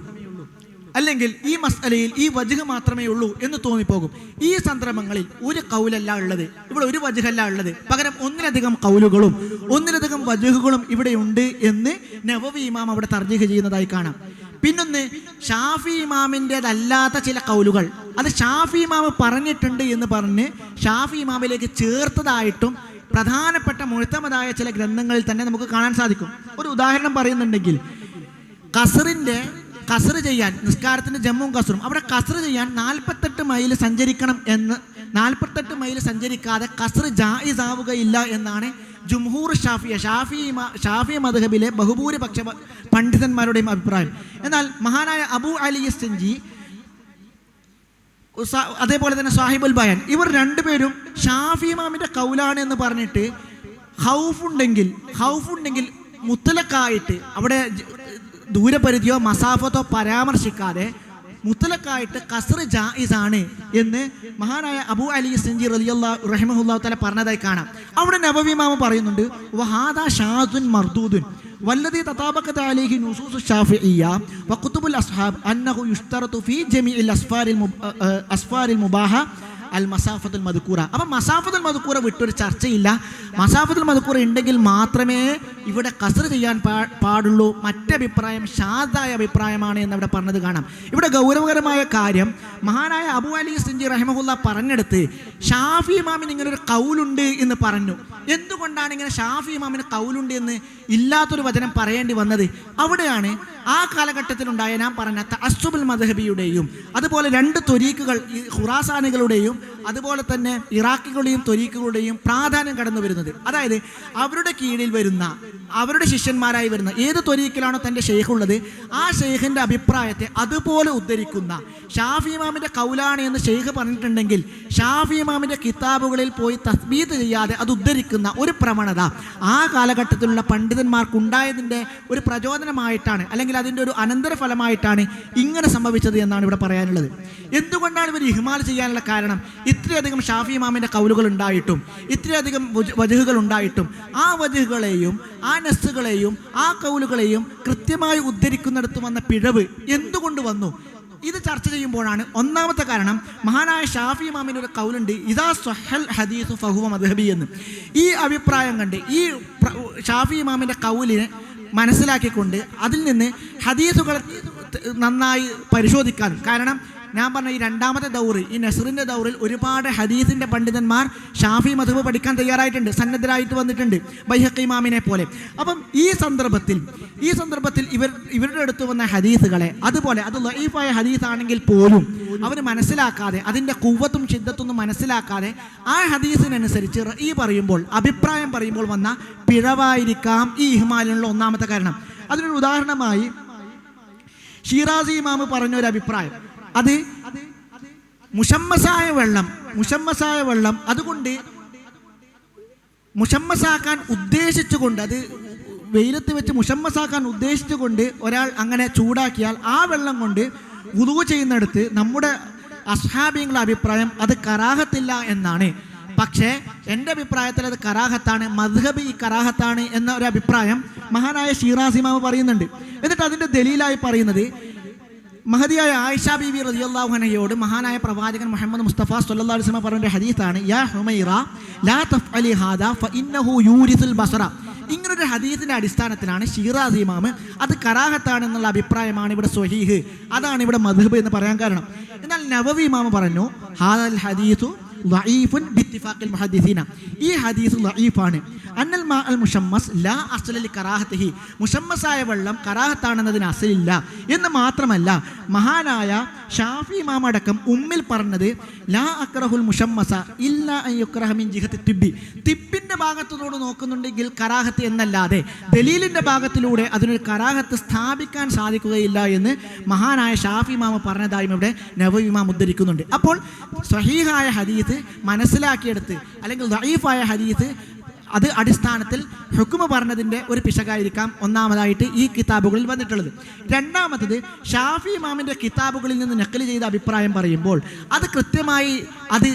അല്ലെങ്കിൽ ഈ മസ്അലയിൽ ഈ വജ്ഹ് മാത്രമേ ഉള്ളൂ എന്ന് തോന്നിപ്പോകും. ഈ സന്ദർഭങ്ങളിൽ ഒരു കൗലല്ല ഉള്ളത്, ഇവിടെ ഒരു വജ്ഹല്ല ഉള്ളത്, പകരം ഒന്നിലധികം കൗലുകളും ഒന്നിലധികം വജ്ഹുകളും ഇവിടെ ഉണ്ട് എന്ന് നവവി ഇമാം അവിടെ തർജീഹ് ചെയ്യുന്നതായി കാണാം. പിന്നൊന്ന്, ഷാഫി ഇമാമിൻ്റെതല്ലാത്ത ചില കൗലുകൾ അത് ഷാഫി ഇമാമ് പറഞ്ഞിട്ടുണ്ട് എന്ന് പറഞ്ഞ് ഷാഫി ഇമാമിലേക്ക് ചേർത്തതായിട്ടും പ്രധാനപ്പെട്ട മുഅ്തമദായ ചില ഗ്രന്ഥങ്ങളിൽ തന്നെ നമുക്ക് കാണാൻ സാധിക്കും. ഒരു ഉദാഹരണം പറയുന്നുണ്ടെങ്കിൽ, കസർ ചെയ്യാൻ നിസ്കാരത്തിൻ്റെ ജമ്മും കസറും, അവിടെ കസർ ചെയ്യാൻ 48 മൈൽ സഞ്ചരിക്കണം എന്ന്, 48 മൈൽ സഞ്ചരിക്കാതെ കസർ ജായിസ് ആവുകയില്ല എന്നാണ് ജുംഹൂർ ഷാഫി മദ്ഹബിലെ ബഹുഭൂരിപക്ഷ പണ്ഡിതന്മാരുടെയും അഭിപ്രായം. എന്നാൽ മഹാനായ അബൂ അലി അസ്സഞ്ചി അതേപോലെ തന്നെ സാഹിബുൽ ബയാൻ ഇവർ രണ്ടുപേരും ഷാഫി ഇമാമിൻ്റെ കൗലാണ് എന്ന് പറഞ്ഞിട്ട് ഹൗഫുണ്ടെങ്കിൽ മുത്തലക്കായിട്ട് അവിടെ ദൂരപരിധിയോ മസാഫത്തോ പരാമർശിക്കാതെ മുത്തലക്കായിട്ട് കസ്ർ ജായിസാണ് എന്ന് മഹാനായ അബൂ അലി സഞ്ചി റളിയല്ലാഹു റഹിമഹുല്ലാഹു തആല പറഞ്ഞതായി കാണാം. അവിടെ നവവി ഇമാം പറയുന്നുണ്ട്, വഹാദാ ഷാദുൻ മർദൂദുൻ വല്ലദീ തതാബഖത അലൈഹി നുസൂസു ശാഫിഇയ്യ വകുതുബുൽ അസ്ഹാബ് അന്നഹു യുഷ്തറതു ഫീ ജമീഇൽ അസ്ഫാരിൽ മുബാഹ അൽ മസാഫത്തുൽ മദ്കൂറ. അപ്പം മസാഫത്തുൽ മദ്കൂറ വിട്ടൊരു ചർച്ചയില്ല. മസാഫത്തുൽ മദ്കൂറ ഉണ്ടെങ്കിൽ മാത്രമേ ഇവിടെ കസ്ർ ചെയ്യാൻ പാടുള്ളൂ. മറ്റഭിപ്രായം ഷാദായ അഭിപ്രായമാണ് എന്നവിടെ പറഞ്ഞത് കാണാം. ഇവിടെ ഗൗരവകരമായ കാര്യം, മഹാനായ അബൂ അലി സഞ്ചി റഹിമഹുല്ലാ പറഞ്ഞെടുത്ത് ഷാഫി ഇമാമിന് ഇങ്ങനെ ഒരു കൗലുണ്ട് എന്ന് പറഞ്ഞു. എന്തുകൊണ്ടാണ് ഇങ്ങനെ ഷാഫി ഇമാമിന് കൗലുണ്ട് എന്ന് ഇല്ലാത്തൊരു വചനം പറയേണ്ടി വന്നത്? അവിടെയാണ് ആ കാലഘട്ടത്തിലുണ്ടായ ഞാൻ പറഞ്ഞ തഅസ്സുബുൽ മദ്ഹബിയുടെയും അതുപോലെ 2 ത്വരീഖുകൾ, ഖുറാസാനികളുടെയും അതുപോലെ തന്നെ ഇറാഖികളുടെയും ത്വരീഖുകളുടെയും പ്രാധാന്യം കടന്നു വരുന്നത്. അതായത് അവരുടെ കീഴിൽ വരുന്ന, അവരുടെ ശിഷ്യന്മാരായി വരുന്ന ഏത് ത്വരീഖിലാണോ തൻ്റെ ഷെയ്ഖ് ഉള്ളത് ആ ഷെയ്ഖിൻ്റെ അഭിപ്രായത്തെ അതുപോലെ ഉദ്ധരിക്കുന്ന, ഷാഫി ഇമാമിൻ്റെ കൗലാണ് എന്ന് ഷെയ്ഖ് പറഞ്ഞിട്ടുണ്ടെങ്കിൽ ഷാഫി ഇമാമിൻ്റെ കിതാബുകളിൽ പോയി തസ്ബീത്ത് ചെയ്യാതെ അത് ഉദ്ധരിക്കുന്ന ഒരു പ്രവണത ആ കാലഘട്ടത്തിലുള്ള പണ്ഡിതന്മാർക്കുണ്ടായതിൻ്റെ ഒരു പ്രചോദനമായിട്ടാണ്, അല്ലെങ്കിൽ അതിൻ്റെ ഒരു അനന്തരഫലമായിട്ടാണ് ഇങ്ങനെ സംഭവിച്ചത് എന്നാണ് ഇവിടെ പറയാനുള്ളത്. എന്തുകൊണ്ടാണ് ഇവർ ഇഹ്മാൽ ചെയ്യാനുള്ള കാരണം? ഇത്രയധികം ഷാഫി ഇമാമിൻ്റെ കൗലുകൾ ഉണ്ടായിട്ടും ഇത്രയധികം വജ്ഹുകൾ ഉണ്ടായിട്ടും ആ വജ്ഹുകളെയും ആ നസ്സുകളെയും ആ കൗലുകളെയും കൃത്യമായി ഉദ്ധരിക്കുന്നിടത്ത് വന്ന പിഴവ് എന്തുകൊണ്ട് വന്നു? ഇത് ചർച്ച ചെയ്യുമ്പോഴാണ് ഒന്നാമത്തെ കാരണം, മഹാനായ ഷാഫി ഇമാമിൻ്റെ ഒരു കൗലുണ്ട്, ഇദാ സ്വഹൽ ഹദീസു ഫഹുവ മദ്ഹബി എന്ന്. ഈ അഭിപ്രായം കണ്ട് ഈ ഷാഫി ഇമാമിൻ്റെ കൗലിനെ മനസ്സിലാക്കിക്കൊണ്ട് അതിൽ നിന്ന് ഹദീസുകൾ നന്നായി പരിശോധിക്കാനും, കാരണം ഞാൻ പറഞ്ഞ ഈ രണ്ടാമത്തെ ദൗറ്, ഈ നസ്റിൻ്റെ ദൗറിൽ ഒരുപാട് ഹദീസിൻ്റെ പണ്ഡിതന്മാർ ഷാഫി മദ്ഹബ് പഠിക്കാൻ തയ്യാറായിട്ടുണ്ട്, സന്നദ്ധരായിട്ട് വന്നിട്ടുണ്ട്, ബൈഹഖി ഇമാമിനെ പോലെ. അപ്പം ഈ സന്ദർഭത്തിൽ ഇവരുടെ അടുത്ത് വന്ന ഹദീസുകളെ, അതുപോലെ അത് ലഈഫായ ഹദീസാണെങ്കിൽ പോലും അവർ മനസ്സിലാക്കാതെ, അതിൻ്റെ ഖുവ്വത്തും ശിദ്ദത്തൊന്നും മനസ്സിലാക്കാതെ ആ ഹദീസിനനുസരിച്ച് ഈ പറയുമ്പോൾ, അഭിപ്രായം പറയുമ്പോൾ വന്ന പിഴവായിരിക്കാം ഈ ഇഹ്മാലിനുള്ള ഒന്നാമത്തെ കാരണം. അതിനൊരു ഉദാഹരണമായി ഷിറാസി ഇമാം പറഞ്ഞൊരു അഭിപ്രായം, അത് മുഷമ്മസായ വെള്ളം അതുകൊണ്ട് മുഷമ്മസാക്കാൻ ഉദ്ദേശിച്ചുകൊണ്ട്, അത് വെയിലത്ത് വെച്ച് മുഷമ്മസാക്കാൻ ഉദ്ദേശിച്ചുകൊണ്ട് ഒരാൾ അങ്ങനെ ചൂടാക്കിയാൽ ആ വെള്ളം കൊണ്ട് വുളൂ ചെയ്യുന്നിടത്ത് നമ്മുടെ അസ്ഹാബികളുടെ അഭിപ്രായം അത് കറാഹത്തില്ല എന്നാണ്. പക്ഷേ എൻ്റെ അഭിപ്രായത്തിൽ അത് കറാഹത്താണ്, മദ്ഹബ് ഈ കറാഹത്താണ് എന്ന ഒരു അഭിപ്രായം മഹാനായ ഷിറാസി ഇമാം പറയുന്നുണ്ട്. എന്നിട്ട് അതിൻ്റെ ദലീലായി പറയുന്നത് മഹദിയായ ആയിഷ ബീവി റളിയല്ലാഹു അൻഹയോട് മഹാനായ പ്രവാചകൻ മുഹമ്മദ് മുസ്തഫ സ്വല്ലല്ലാഹു അലൈഹി വസല്ലം പറഞ്ഞ ഹദീസാണ്, യാ ഹുമൈറ ലാ തഫ്അലി ഹാദാ ഫഇന്നഹു യൂരിസുൽ ബസറ. ഇങ്ങനൊരു ഹദീസിൻ്റെ അടിസ്ഥാനത്തിലാണ് ഷിറാസി ഇമാം അത് കറാഹത്താണെന്നുള്ള അഭിപ്രായമാണ് ഇവിടെ സ്വഹീഹ്, അതാണ് ഇവിടെ മദ്ഹബ് എന്ന് പറയാൻ കാരണം. എന്നാൽ നവവി ഇമാം പറഞ്ഞു, ഹാദൽ ഹദീസു ളഈഫുൻ ബിത്തിഫാഖിൽ മുഹദ്ദിസീന, ഈ ഹദീസ് ളഈഫാണ്. അന്നൽ മാ അൽ മുഷമ്മസ് ലാ അസ്ല ലി കറാഹത്തിഹി, മുഷമ്മസായ വെള്ളം കറാഹത്താണെന്നതിന് അസലില്ല എന്ന് മാത്രമല്ല, മഹാനായ ഷാഫി ഇമാം അടക്കം ഉമ്മിൽ പറഞ്ഞത് ലാ അക്റഹുൽ മുഷമ്മസ ഇല്ലാ അൻ യുക്റഹ മിൻ ജിഹത്തി തിബ്ബി, തിബ്ബിൻ്റെ ഭാഗത്തോട് നോക്കുന്നുണ്ടെങ്കിൽ കറാഹത്ത് എന്നല്ലാതെ ദലീലിൻ്റെ ഭാഗത്തിലൂടെ അതിനൊരു കറാഹത്ത് സ്ഥാപിക്കാൻ സാധിക്കുകയില്ല എന്ന് മഹാനായ ഷാഫി ഇമാം പറഞ്ഞതായും ഇവിടെ നവവി ഇമാം ഉദ്ധരിക്കുന്നുണ്ട്. അപ്പോൾ സ്വഹീഹായ ഹദീസ് മനസ്സിലാക്കിയെടുത്ത്, അല്ലെങ്കിൽ ദഈഫായ ഹദീസ് അത് അടിസ്ഥാനത്തിൽ ഹുക്മ പറഞ്ഞതിൻ്റെ ഒരു പിശകായിരിക്കാം ഒന്നാമതായിട്ട് ഈ കിതാബുകളിൽ വന്നിട്ടുള്ളത്. രണ്ടാമത്തത്, ഷാഫി ഇമാമിൻ്റെ കിതാബുകളിൽ നിന്ന് നഖൽ ചെയ്ത അഭിപ്രായം പറയുമ്പോൾ അത് കൃത്യമായി അത്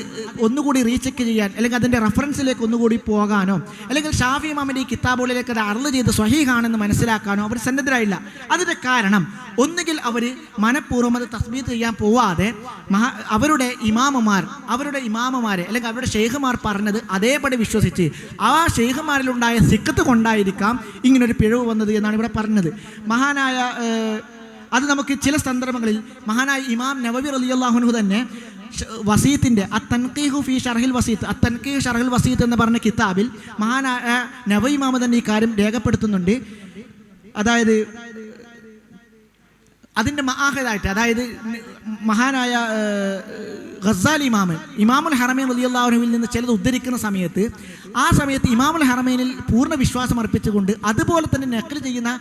ഒന്നുകൂടി റീചെക്ക് ചെയ്യാൻ, അല്ലെങ്കിൽ അതിൻ്റെ റെഫറൻസിലേക്ക് ഒന്നുകൂടി പോകാനോ, അല്ലെങ്കിൽ ഷാഫി ഇമാമിൻ്റെ ഈ കിതാബുകളിലേക്ക് അത് അർള് ചെയ്ത് സ്വഹീഹാണെന്ന് മനസ്സിലാക്കാനോ അവർ സന്നദ്ധരായില്ല. അതിൻ്റെ കാരണം ഒന്നുകിൽ അവർ മനഃപൂർവ്വം അത് തസ്ബീത്ത് ചെയ്യാൻ പോവാതെ അവരുടെ ഇമാമമാരെ അല്ലെങ്കിൽ അവരുടെ ഷെയ്ഖുമാർ പറഞ്ഞത് അതേപടി വിശ്വസിച്ച് ആ ഷെയ്ഖുമാരിലുണ്ടായ സിക്കത്ത് കൊണ്ടായിരിക്കാം ഇങ്ങനൊരു പിഴവ് വന്നത് എന്നാണ് ഇവിടെ പറഞ്ഞത്. മഹാനായ അത് നമുക്ക് ചില സന്ദർഭങ്ങളിൽ മഹാനായ ഇമാം നവവി റളിയല്ലാഹു അൻഹു തന്നെ വസീത്തിൻ്റെ അത്തൻഖീഹു ഫീ ഷർഹിൽ വസീത്ത്, അത്തൻഖീഹ് ഷർഹിൽ വസീത്ത് എന്ന് പറഞ്ഞ കിതാബിൽ മഹാനായ നവവി ഇമാം തന്നെ ഈ കാര്യം രേഖപ്പെടുത്തുന്നുണ്ട്. അതായത് അതിൻ്റെ മആഖിദായിട്ട്, അതായത് മഹാനായ ഗസാലി ഇമാമുൽ ഹറമൈൻ റളിയല്ലാഹു അൻഹുവിൽ നിന്ന് ചിലത് ഉദ്ധരിക്കുന്ന സമയത്ത് ആ സമയത്ത് ഇമാമുൽ ഹറമൈനിൽ പൂർണ്ണ വിശ്വാസം അർപ്പിച്ചുകൊണ്ട് അതുപോലെ തന്നെ നഖൽ ചെയ്യുന്ന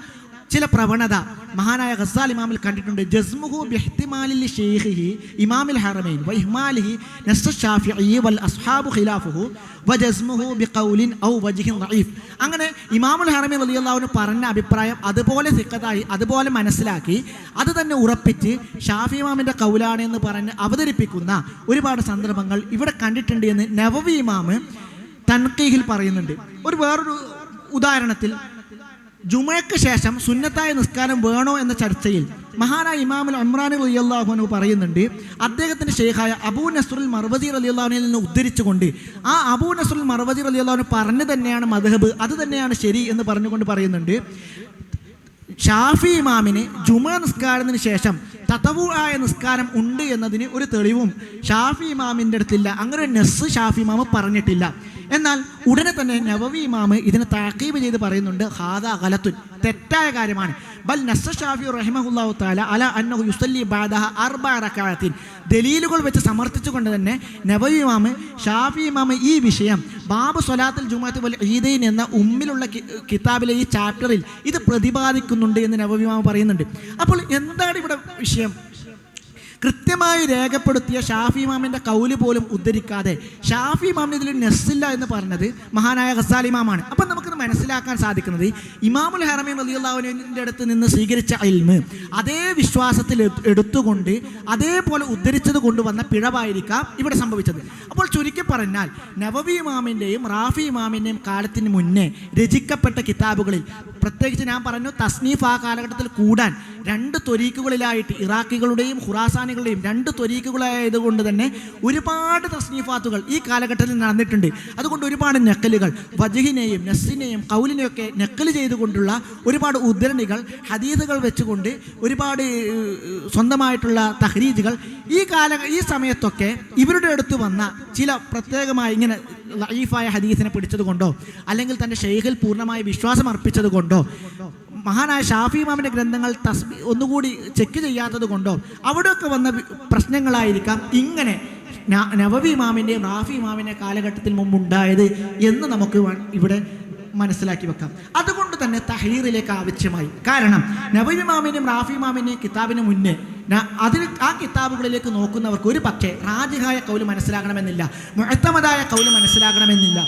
ചില പ്രവണത മഹാനായ ഗസാൽ ഇമാമിൽ കണ്ടിട്ടുണ്ട്. ജസ്മുഹു ബിഹ്തിമാലി ലിശൈഖിഹി ഇമാമുൽ ഹറമൈൻ വഇഹ്മാലിഹി നസ്സ് ശാഫിഈ വൽ അസ്ഹാബു ഖിലാഫുഹു വജസ്മുഹു ബിഖൗലിൻ ഔ വജ്ഹിൻ ദഈഫ്. അങ്ങനെ ഇമാമുൽ ഹറമൈൻ റളിയല്ലാഹു അൻഹു പറഞ്ഞ അഭിപ്രായം അതുപോലെ സിഖത്തായി അതുപോലെ മനസ്സിലാക്കി അത് തന്നെ ഉറപ്പിച്ച് ഷാഫി ഇമാമിൻ്റെ ഖൗലാണ് എന്ന് പറഞ്ഞ് അവതരിപ്പിക്കുന്ന ഒരുപാട് സന്ദർഭങ്ങൾ ഇവിടെ കണ്ടിട്ടുണ്ട് എന്ന് നവവി ഇമാം തൻഖീഹിൽ പറയുന്നുണ്ട്. വേറൊരു ഉദാഹരണത്തിൽ ജുമയ്ക്ക് ശേഷം സുന്നത്തായ നിസ്കാരം വേണോ എന്ന ചർച്ചയിൽ മഹാനായ ഇമാമുൽ ഇമ്രാൻ റളിയല്ലാഹു അൻഹു പറയുന്നുണ്ട്, അദ്ദേഹത്തിൻ്റെ ഷെയ്ഖായ അബൂ നസ്റുൽ മർവസി റളിയല്ലാഹു അൻഹുവിൽ നിന്ന് ഉദ്ധരിച്ചുകൊണ്ട് ആ അബൂ നസ്റുൽ മർവസി റളിയല്ലാഹു അൻഹു പറഞ്ഞു തന്നെയാണ് മദ്ഹബ്, അത് തന്നെയാണ് ശരി എന്ന് പറഞ്ഞുകൊണ്ട് പറയുന്നുണ്ട്, ഷാഫി ഇമാമിന് ജുമ നിസ്കാരത്തിന് ശേഷം തതവുആയ നിസ്കാരം ഉണ്ട് എന്നതിന് ഒരു തെളിവും ഷാഫി ഇമാമിൻ്റെ അടുത്തില്ല. അങ്ങനെ ഒരു നസ്സ് ഷാഫി ഇമാം പറഞ്ഞിട്ടില്ല. എന്നാൽ ഉടനെ തന്നെ നവവി ഇമാം ഇതിനെ താഖീബ് ചെയ്ത് പറയുന്നുണ്ട്, ഹാദാ ഗലത്തുൻ, തെറ്റായ കാര്യമാണ്. ബൽ നസ്സ ഷാഫി റഹിമഹുല്ലാഹു തആല അല അന്നഹു യുസല്ലി ബഅദഹ 4 റകഅത്തിൻ, ദലീലുകൾ വെച്ച് സമർത്ഥിച്ചുകൊണ്ട് തന്നെ നവവി ഇമാം ഷാഫി ഇമാം ഈ വിഷയം ബാബ് സ്വലാത്തുൽ ജുമുഅത്ത് വൽ ഈദൈൻ എന്ന ഉമ്മിലുള്ള കിതാബിലെ ഈ ചാപ്റ്ററിൽ ഇത് പ്രതിപാദിക്കുന്നുണ്ട് എന്ന് നവവി ഇമാം പറയുന്നുണ്ട്. അപ്പോൾ എന്താണ് ഇവിടെ വിഷയം? കൃത്യമായി രേഖപ്പെടുത്തിയ ഷാഫി ഇമാമിൻ്റെ കൗല് പോലും ഉദ്ധരിക്കാതെ ഷാഫി ഇമാമിന് ഇതിൽ നസ്സില്ല എന്ന് പറഞ്ഞത് മഹാനായ ഗസാലി ഇമാമാണ്. അപ്പം നമുക്കിത് മനസ്സിലാക്കാൻ സാധിക്കുന്നത് ഇമാമുൽ ഹറമൈൻ റളിയല്ലാഹു അൻഹുവിൻ്റെ അടുത്ത് നിന്ന് സ്വീകരിച്ച ഇൽമ് അതേ വിശ്വാസത്തിൽ എടുത്തുകൊണ്ട് അതേപോലെ ഉദ്ധരിച്ചത് കൊണ്ടുവന്ന പിഴവായിരിക്കാം ഇവിടെ സംഭവിച്ചത്. അപ്പോൾ ചുരുക്കി പറഞ്ഞാൽ നവവി ഇമാമിൻ്റെയും റാഫി ഇമാമിൻ്റെയും കാലത്തിന് മുന്നേ രചിക്കപ്പെട്ട കിതാബുകളിൽ, പ്രത്യേകിച്ച് ഞാൻ പറഞ്ഞു തസ്നീഫ് ആ കാലഘട്ടത്തിൽ കൂടാൻ രണ്ട് ത്വരീക്കുകളിലായിട്ട് ഇറാഖികളുടെയും ഖുറാസാനികളുടെയും രണ്ട് ത്വരീക്കുകളായതുകൊണ്ട് തന്നെ ഒരുപാട് തസ്നീഫാത്തുകൾ ഈ കാലഘട്ടത്തിൽ നടന്നിട്ടുണ്ട്. അതുകൊണ്ട് ഒരുപാട് നക്കലുകൾ വജ്ഹിനെയും നസ്സിനെയും കൗലിനെയൊക്കെ നക്കൽ ചെയ്തുകൊണ്ടുള്ള ഒരുപാട് ഉദ്ധരണികൾ ഹദീസുകൾ വെച്ചുകൊണ്ട് ഒരുപാട് സ്വന്തമായിട്ടുള്ള തഹ്രീജുകൾ ഈ സമയത്തൊക്കെ ഇവരുടെ അടുത്ത് വന്ന ചില പ്രത്യേകമായി ഇങ്ങനെ ലഈഫായ ഹദീസിനെ പിടിച്ചത് കൊണ്ടോ അല്ലെങ്കിൽ തൻ്റെ ഷെയ്ഖിൽ പൂർണ്ണമായി വിശ്വാസം അർപ്പിച്ചത് കൊണ്ടോ മഹാനായ ഷാഫി ഇമാമിൻ്റെ ഗ്രന്ഥങ്ങൾ ഒന്നുകൂടി ചെക്ക് ചെയ്യാത്തത് കൊണ്ടോ അവിടെയൊക്കെ വന്ന പ്രശ്നങ്ങളായിരിക്കാം ഇങ്ങനെ നവവി ഇമാമിൻ്റെയും റാഫി ഇമാമിൻ്റെ കാലഘട്ടത്തിൽ മുമ്പുണ്ടായത് എന്ന് നമുക്ക് ഇവിടെ മനസ്സിലാക്കി വെക്കാം. അതുകൊണ്ട് തന്നെ തഹ്രീറിലേക്ക് ആവശ്യമായി. കാരണം നവവി ഇമാമിൻ്റെയും റാഫി ഇമാമിൻ്റെയും കിതാബിന് മുന്നേ ആ കിതാബുകളിലേക്ക് നോക്കുന്നവർക്ക് ഒരു പക്ഷേ റാജിഹായ കൗല് മനസ്സിലാകണമെന്നില്ല, മുഅ്തമദായ കൗല് മനസ്സിലാകണമെന്നില്ല.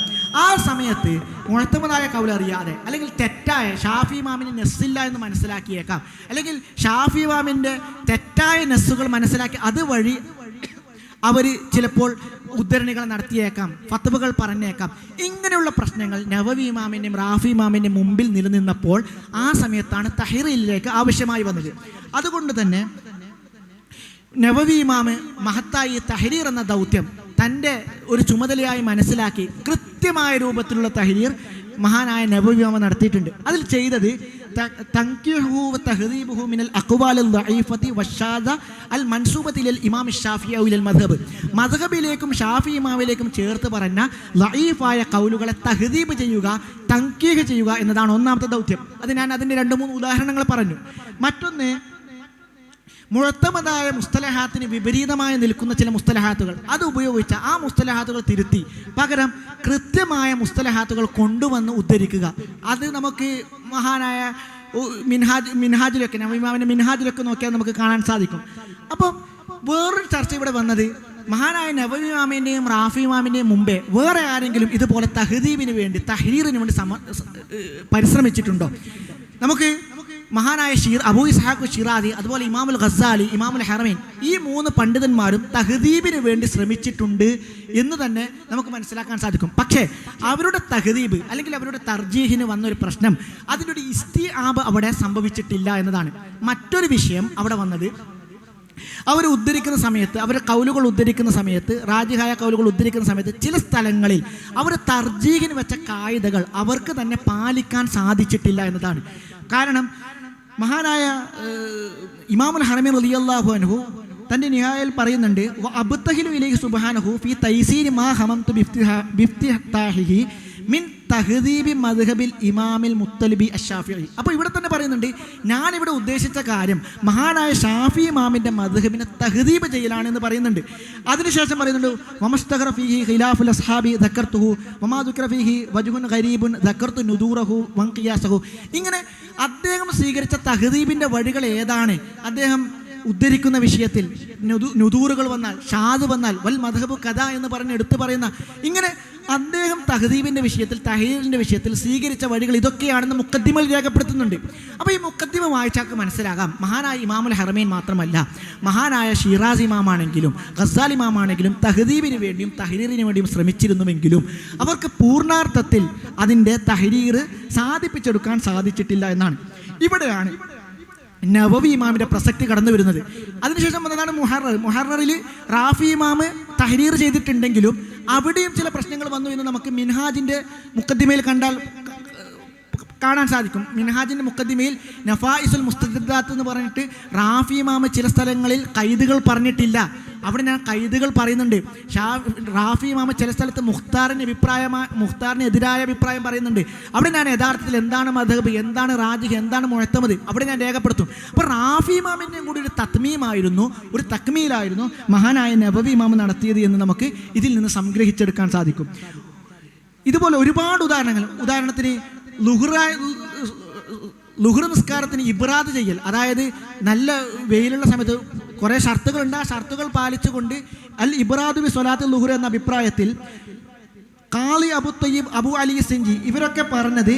ആ സമയത്ത് മുഅ്തമദായ കൗല് അറിയാതെ അല്ലെങ്കിൽ തെറ്റായ ഷാഫി ഇമാമിന് നെസ്സില്ല എന്ന് മനസ്സിലാക്കിയേക്കാം, അല്ലെങ്കിൽ ഷാഫി ഇമാമിൻ്റെ തെറ്റായ നെസ്സുകൾ മനസ്സിലാക്കി അതുവഴി അവർ ചിലപ്പോൾ ഉദ്ധരണികൾ നടത്തിയേക്കാം, ഫത്വകൾ പറഞ്ഞേക്കാം. ഇങ്ങനെയുള്ള പ്രശ്നങ്ങൾ നവവി ഇമാമിൻ്റെയും റാഫി ഇമാമിൻ്റെയും മുമ്പിൽ നിലനിന്നപ്പോൾ ആ സമയത്താണ് തഹ്രീറിലേക്ക് ആവശ്യമായി വന്നത്. അതുകൊണ്ട് തന്നെ നവവി ഇമാമ് മഹത്തായി തഹ്രീർ എന്ന ദൗത്യം തൻ്റെ ഒരു ചുമതലയായി മനസ്സിലാക്കി കൃത്യമായ രൂപത്തിലുള്ള തഹ്രീർ മഹാനായ നവവി ഇമാമ നടത്തിയിട്ടുണ്ട്. അതിൽ ചെയ്തത് തൻഖീഹുഹു വതഹ്ദീബുഹു മിനൽ അഖ്വാലിൽ ദഈഫത്തി വശാദ അൽ മൻസൂബത്തി ഇലൽ ഇമാം ശാഫിഈ ഔ ഇലൽ മദ്ഹബ്, മദ്ഹബിലേക്കും ഷാഫി ഇമാമിലേക്കും ചേർത്ത് പറഞ്ഞ ദഈഫായ ഖൗലുകളെ തഹ്ദീബ് ചെയ്യുക, തൻഖീഹ് ചെയ്യുക എന്നതാണ് ഒന്നാമത്തെ ദൗത്യം. അത് ഞാൻ അതിൻ്റെ 2-3 ഉദാഹരണങ്ങൾ പറഞ്ഞു. മറ്റൊന്ന് മുഅ്തമദായ മുസ്തലഹാത്തിന് വിപരീതമായി നിൽക്കുന്ന ചില മുസ്തലഹാത്തുകൾ അത് ഉപയോഗിച്ച ആ മുസ്തലഹാത്തുകൾ തിരുത്തി പകരം കൃത്യമായ മുസ്തലഹാത്തുകൾ കൊണ്ടുവന്ന് ഉദ്ധരിക്കുക. അത് നമുക്ക് മഹാനായ മിൻഹാജിലൊക്കെ ഇമാമിൻ്റെ മിൻഹാജിലൊക്കെ നോക്കിയാൽ നമുക്ക് കാണാൻ സാധിക്കും. അപ്പോൾ വേറൊരു ചർച്ച ഇവിടെ വന്നത് മഹാനായ നവവി ഇമാമിൻ്റെയും റാഫി ഇമാമിൻ്റെയും മുമ്പേ വേറെ ആരെങ്കിലും ഇതുപോലെ തഹ്ദീബിന് വേണ്ടി തഹ്രീറിന് വേണ്ടി പരിശ്രമിച്ചിട്ടുണ്ടോ? നമുക്ക് മഹാനായ അബൂ ഇസ്ഹാഖ് ഷിറാദി, അതുപോലെ ഇമാമുൽ ഗസാലി, ഇമാമുൽ ഹറമൈൻ, ഈ 3 പണ്ഡിതന്മാരും തഹ്ദീബിന് വേണ്ടി ശ്രമിച്ചിട്ടുണ്ട് എന്ന് തന്നെ നമുക്ക് മനസ്സിലാക്കാൻ സാധിക്കും. പക്ഷേ അവരുടെ തഹ്ദീബ് അല്ലെങ്കിൽ അവരുടെ തർജീഹിന് വന്നൊരു പ്രശ്നം അതിൻ്റെ ഒരു ഇസ്തിആബ് അവിടെ സംഭവിച്ചിട്ടില്ല എന്നതാണ്. മറ്റൊരു വിഷയം അവിടെ വന്നത് അവർ ഉദ്ധരിക്കുന്ന സമയത്ത്, അവരുടെ കൗലുകൾ ഉദ്ധരിക്കുന്ന സമയത്ത്, റാജിഹായ കൗലുകൾ ഉദ്ധരിക്കുന്ന സമയത്ത് ചില സ്ഥലങ്ങളിൽ അവർ തർജീഹിന് വെച്ച കായികകൾ അവർക്ക് തന്നെ പാലിക്കാൻ സാധിച്ചിട്ടില്ല എന്നതാണ്. കാരണം മഹാനായ ഇമാമുൽ ഹറമൈൻ റളിയല്ലാഹു അൻഹു തൻ്റെ നിഹായയിൽ പറയുന്നുണ്ട്, അബ്തഹിലു ഇലൈഹി സുബ്ഹാനഹു ഫീ തൈസീരി മാ ഹമംതു ബിഫ്തിഹാഹിഹി മിൻ തഹ്ദീബി മദ്ഹബിൽ ഇമാമിൽ മുത്തലിബി അശ്ശാഫിഈ. അപ്പോൾ ഇവിടെ തന്നെ പറയുന്നുണ്ട്, ഞാനിവിടെ ഉദ്ദേശിച്ച കാര്യം മഹാനായ ഷാഫി ഇമാമിൻ്റെ മദ്ഹബിനെ തഹ്ദീബ് ചെയ്യലാണെന്ന് പറയുന്നുണ്ട്. അതിനുശേഷം പറയുന്നുണ്ട്, വമസ്തഖറ ഫീഹി ഖിലാഫുൽ അസ്ഹാബി ദക്കർതുഹു വമാ ദുക്ര ഫീഹി വജ്ഹുൻ ഗരീബുൻ ദക്കർതു നുദൂറഹു വൻഖിയാസഹു. ഇങ്ങനെ അദ്ദേഹം സ്വീകരിച്ച തഹ്ദീബിൻ്റെ വഴികൾ ഏതാണ്, അദ്ദേഹം ഉദ്ധരിക്കുന്ന വിഷയത്തിൽ നുദൂറുകൾ വന്നാൽ, ഷാദ് വന്നാൽ, വൽ മദ്ഹബു കഥ എന്ന് പറഞ്ഞ് എടുത്തു പറയുന്ന ഇങ്ങനെ അദ്ദേഹം തഹ്ദീബിൻ്റെ വിഷയത്തിൽ, തഹ്രീറിൻ്റെ വിഷയത്തിൽ സ്വീകരിച്ച വഴികൾ ഇതൊക്കെയാണെന്ന് മുഖദ്ദിമയിൽ രേഖപ്പെടുത്തുന്നുണ്ട്. അപ്പോൾ ഈ മുഖദ്ദിമ വായിച്ചാൾക്ക് മനസ്സിലാകാം മഹാനായ ഇമാമുൽ ഹറമൈൻ മാത്രമല്ല മഹാനായ ഷിറാസ് ഇമാമാണെങ്കിലും ഗസാലി ഇമാമാണെങ്കിലും തഹ്ദീബിന് വേണ്ടിയും തഹ്രീറിന് വേണ്ടിയും ശ്രമിച്ചിരുന്നുവെങ്കിലും അവർക്ക് പൂർണ്ണാർത്ഥത്തിൽ അതിൻ്റെ തഹ്രീർ സാധിപ്പിച്ചെടുക്കാൻ സാധിച്ചിട്ടില്ല എന്നാണ്. ഇവിടെയാണ് നവവി ഇമാമിൻ്റെ പ്രസക്തി കടന്നു വരുന്നത്. അതിനുശേഷം വന്നതാണ് മുഹററിൽ റാഫി ഇമാമ് തഹ്രീർ ചെയ്തിട്ടുണ്ടെങ്കിലും അവിടെയും ചില പ്രശ്നങ്ങൾ വന്നു എന്ന് നമുക്ക് മിൻഹാജിൻ്റെ മുഖദ്ദിമയിൽ കാണാൻ സാധിക്കും. മിൻഹാജിൻ്റെ മുഖദ്ദിമയിൽ നഫായിസുൽ മുസ്തദ്ദാത്ത് എന്ന് പറഞ്ഞിട്ട് റാഫി ഇമാമ് ചില സ്ഥലങ്ങളിൽ ഖൈദുകൾ പറഞ്ഞിട്ടില്ല. അവിടെ ഞാൻ ഖൈദുകൾ പറയുന്നുണ്ട്. റാഫി ഇമാമ് ചില സ്ഥലത്ത് മുഖ്താറിനെതിരായ അഭിപ്രായം പറയുന്നുണ്ട്. അവിടെ ഞാൻ യഥാർത്ഥത്തിൽ എന്താണ് മദ്ഹബ്, എന്താണ് റാജിഹ്, എന്താണ് മുഅ്തമദ് അവിടെ ഞാൻ രേഖപ്പെടുത്തും. അപ്പോൾ റാഫി ഇമാമിൻ്റെയും കൂടി ഒരു തത്മീമായിരുന്നു, ഒരു തക്മീലായിരുന്നു മഹാനായ നവവി ഇമാമ് നടത്തിയത് എന്ന് നമുക്ക് ഇതിൽ നിന്ന് സംഗ്രഹിച്ചെടുക്കാൻ സാധിക്കും. ഇതുപോലെ ഒരുപാട് ഉദാഹരണത്തിന് ലുഹ്ർ നിസ്കാരത്തിന് ഇബ്രാദ് ചെയ്യൽ, അതായത് നല്ല വെയിലുള്ള സമയത്ത് കുറേ ഷർത്തുകളുണ്ട്. ആ ഷർത്തുകൾ പാലിച്ചുകൊണ്ട് അൽ ഇബ്രാദു ബി സ്വലാത്തുൽ ലുഹ്ർ എന്ന അഭിപ്രായത്തിൽ ഖാളി അബു തയ്യിബ്, അബു അലി സിഞ്ചി ഇവരൊക്കെ പറഞ്ഞത്